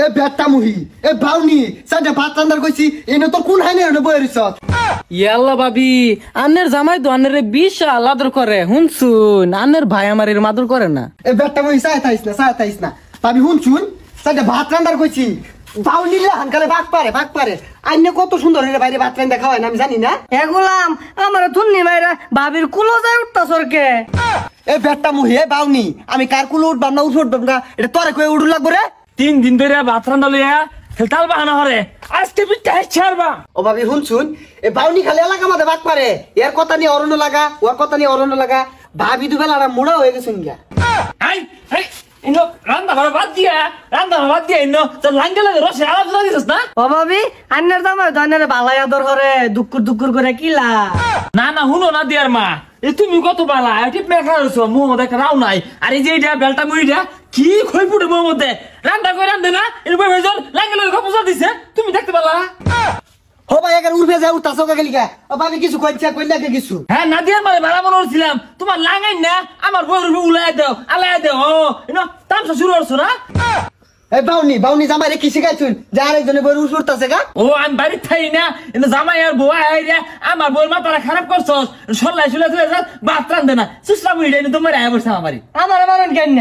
এ বেটা মুহি এ বাউনি সাইডে ভাত রান্দার কইছি এনে তো কোন হাইনে এনে বইরিছ ইয়াল্লা ভাবি আন্নের জামাই তো আন্নের বিশাল আদর করে হুনছুন আন্নের ভাই আমার এর আদর করে না। এ বেটা মুহি চাইতাইস না ভাবি হুনছুন সাইডে ভাত রান্দার কইছি বাউনি হানকালে ভাগ পারে আইনে কত সুন্দর রে বাইরে ভাত রান্দা খাওয়ায় না আমি জানি না। এ গোলাম আমার ধুননি মাইরা ভাবির কুলো যায় উঠতা সরকে। এ বেটা মুহি এ বাউনি আমি কার কুলো উঠবাম না উঠবাম না এটা তোরে কই উড়ু লাগবো রে। 3 দিন ধরে ভাত রান্না লইয়া খেলতাল বাহানা হরে আজকে পিঠা ছাড়বা। ও ভাবি শুনছুন এ বাউনি খালি এলাকা মাঝে ভাগ পারে এর কথা নিয়ে অরণ্য লাগা ওর কথা নিয়ে অরণ্য লাগা ভাবি দুবেলা মুড়া হয়ে গেছে গিয়া। আই আই ইনো রান্না ঘরে বাদ দিয়া ইনো তো লাঙ্গে লাগে রসে আলাদা দিছস না। ও ভাবি আন্নের জামাই তো আন্নের বালাই আদর করে দুকুর করে কিলা। না হুনো না দিয়ার মা এ তুমি কত বালা এটি মেখা হইছো মুহ দেখ রাও নাই আর এই যে এটা বেলটা মুড়িটা কি খই পুড়ে মুহ মধ্যে রান্না করে রান্ধে না এর ভাইজন লাঙ্গে লাগে খপসা দিছে তুমি দেখতে পালা। ও ভাই এখানে উঠবে যা উঠতাছ গেলিকা ও ভাবি কিছু কইছা কইলা কে কিছু। হ্যাঁ না দিয়ার মানে ভাড়া মনে করছিলাম তোমার লাঙ্গাই না আমার বউর উলাই দাও আলাই দাও ও ইনো তামসা শুরু করছো না। এ বাউনি জামাই রে কি শিখাইছুন যে আরেকজনে বই উঠতাছে গা। ও আমি বাড়ি থাই না কিন্তু জামাই আর বউ আইরা আমার বউর মাথাটা খারাপ করছস সল্লাই শুলে ভাত রান্ধে না সুসরা মুড়ি তোমার আয় বসে আমারই আমার মারেন কেন